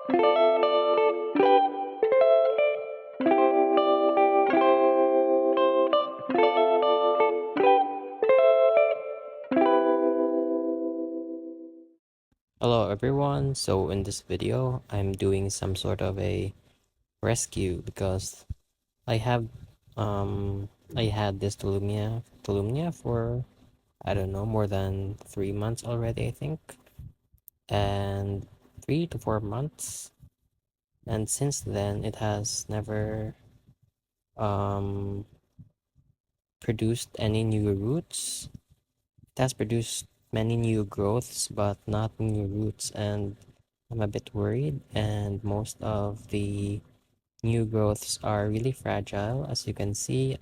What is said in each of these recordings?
Hello everyone, so in this video I'm doing some sort of a rescue because I have I had this Tolumnia for I don't know more than 3 months already I think, and 3 to 4 months, and since then it has never um produced any new roots. It has produced many new growths but not new roots, and I'm a bit worried, and most of the new growths are really fragile, as you can see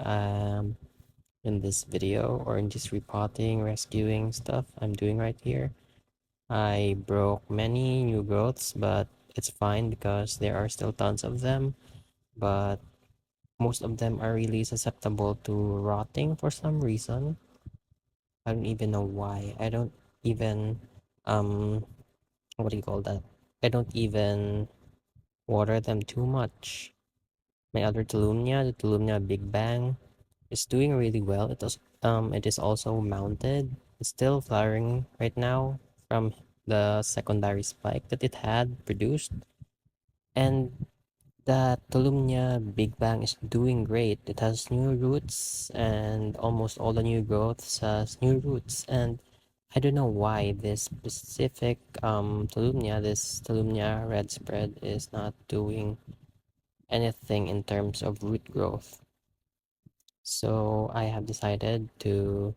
in this video, or in this repotting, rescuing stuff I'm doing right here. I broke many new growths, but it's fine because there are still tons of them, but most of them are really susceptible to rotting for some reason. I don't even know why. I don't even, um, what do you call that? I don't even water them too much. My other Tolumnia, the Tolumnia Big Bang, is doing really well. It is also mounted. It's still flowering right now from the secondary spike that it had produced. And the Tolumnia Big Bang is doing great. It has new roots, and almost all the new growths has new roots. And I don't know why this specific this Tolumnia red spread is not doing anything in terms of root growth. So I have decided to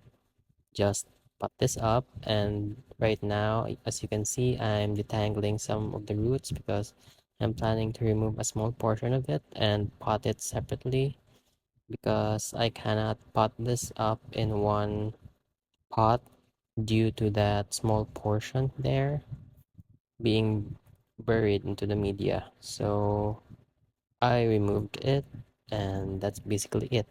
just pot this up, and right now, as you can see, I'm detangling some of the roots because I'm planning to remove a small portion of it and pot it separately, because I cannot pot this up in one pot due to that small portion there being buried into the media. So I removed it, and that's basically it.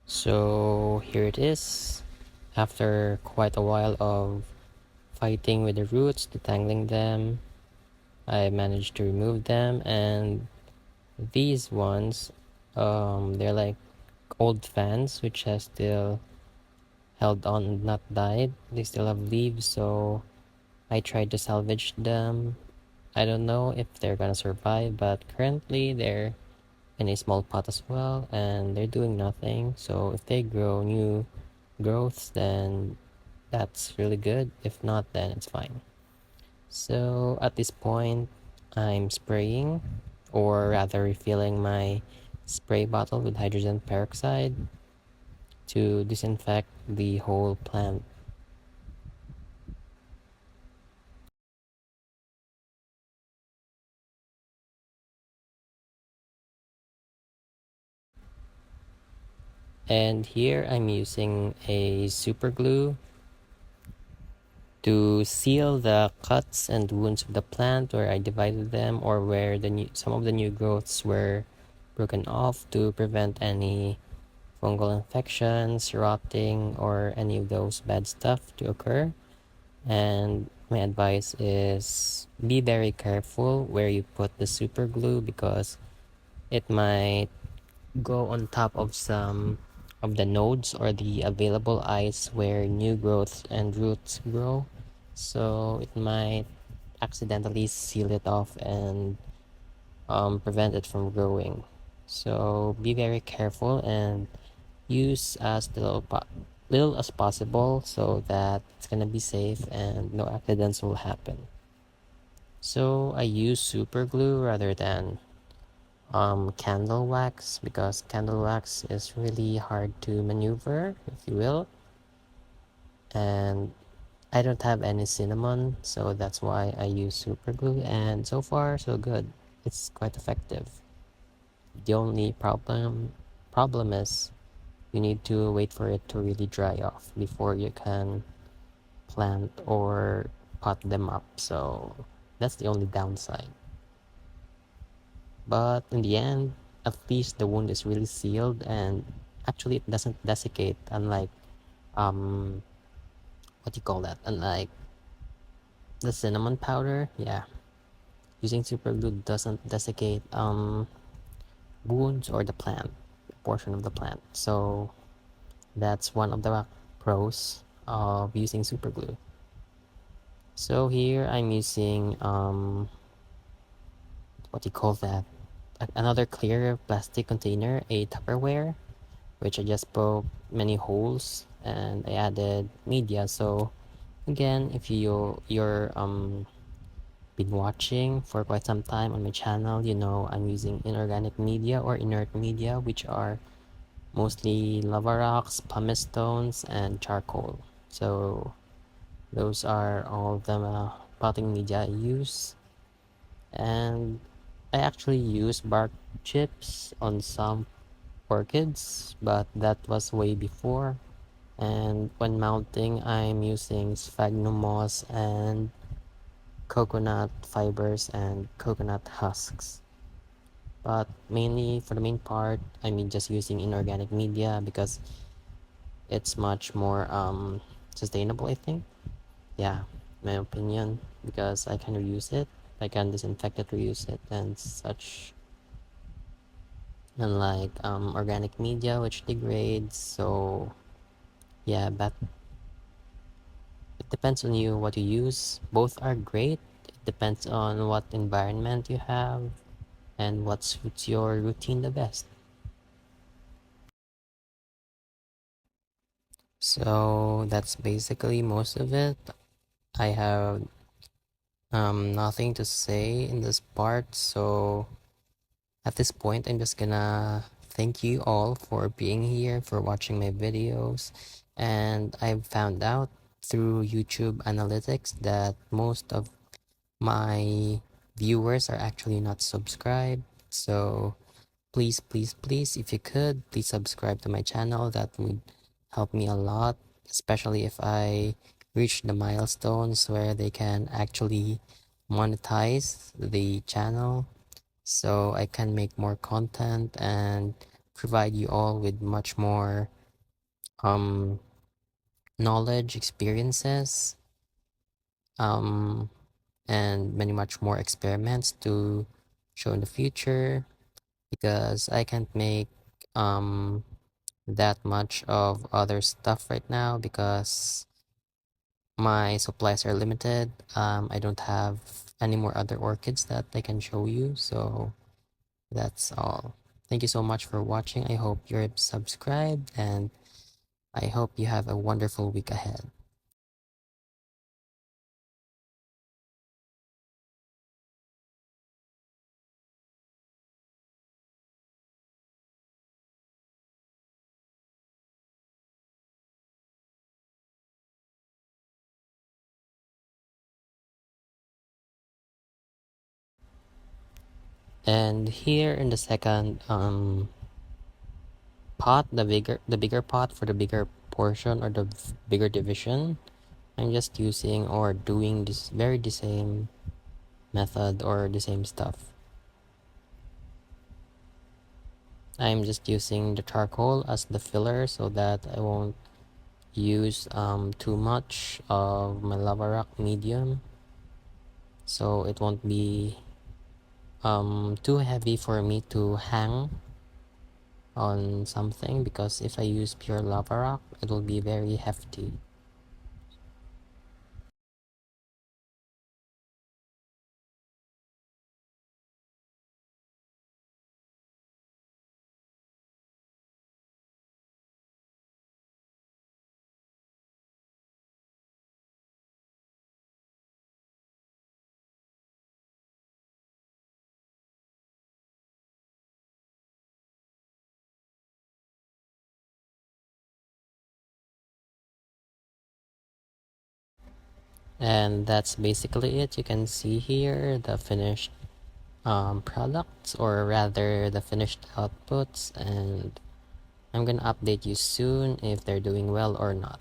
So here it is. After quite a while of fighting with the roots, detangling them, I managed to remove them, and these ones, they're like old fans which has still held on and not died. They still have leaves, so I tried to salvage them. I don't know if they're gonna survive, but currently they're in a small pot as well, and they're doing nothing. So if they grow new growths, then that's really good. If not, then it's fine. So at this point, I'm spraying, or rather refilling my spray bottle with hydrogen peroxide to disinfect the whole plant. And here I'm using a super glue to seal the cuts and wounds of the plant where I divided them, or where some of the new growths were broken off, to prevent any fungal infections, rotting, or any of those bad stuff to occur. And my advice is be very careful where you put the super glue, because it might go on top of some of the nodes or the available ice where new growths and roots grow. So it might accidentally seal it off and prevent it from growing. So be very careful and use as little as possible, so that it's gonna be safe and no accidents will happen. So I use super glue rather than candle wax, because candle wax is really hard to maneuver, if you will, and I don't have any cinnamon, so that's why I use super glue, and so far so good. It's quite effective. The only problem is you need to wait for it to really dry off before you can plant or pot them up. So that's the only downside. But in the end, at least the wound is really sealed and actually it doesn't desiccate, unlike um what do you call that? Unlike the cinnamon powder. Yeah. Using super glue doesn't desiccate wounds or the plant portion of the plant. So that's one of the pros of using super glue. So here I'm using what do you call that? Another clear plastic container, a Tupperware, which I just poked many holes and I added media. So again, if you're been watching for quite some time on my channel, you know I'm using inorganic media or inert media, which are mostly lava rocks, pumice stones, and charcoal. So those are all the potting media I use. And I actually use bark chips on some orchids, but that was way before. And when mounting, I'm using sphagnum moss and coconut fibers and coconut husks. But mainly for the main part, I mean just using inorganic media because it's much more sustainable, I think. Yeah, my opinion, because I can reuse it. I can disinfect it, reuse it, and such. Unlike organic media, which degrades. So yeah, but it depends on you what you use. Both are great. It depends on what environment you have and what suits your routine the best. So that's basically most of it. I have nothing to say in this part, so at this point I'm just gonna thank you all for being here, for watching my videos, and I've found out through YouTube analytics that most of my viewers are actually not subscribed. So please, please, please, if you could, please subscribe to my channel. That would help me a lot, especially if I reach the milestones where they can actually monetize the channel, so I can make more content and provide you all with much more um knowledge, experiences, um and many much more experiments to show in the future, because I can't make um that much of other stuff right now because my supplies are limited. I don't have any more other orchids that I can show you, so that's all. Thank you so much for watching. I hope you're subscribed and I hope you have a wonderful week ahead. And here in the second pot, the bigger pot for the bigger portion or the bigger division, I'm just using or doing this very the same method or the same stuff. I'm just using the charcoal as the filler so that I won't use too much of my lava rock medium, so it won't be too heavy for me to hang on something, because if I use pure lava rock it will be very hefty. And that's basically it. You can see here the finished products, or rather the finished outputs, and I'm gonna update you soon if they're doing well or not.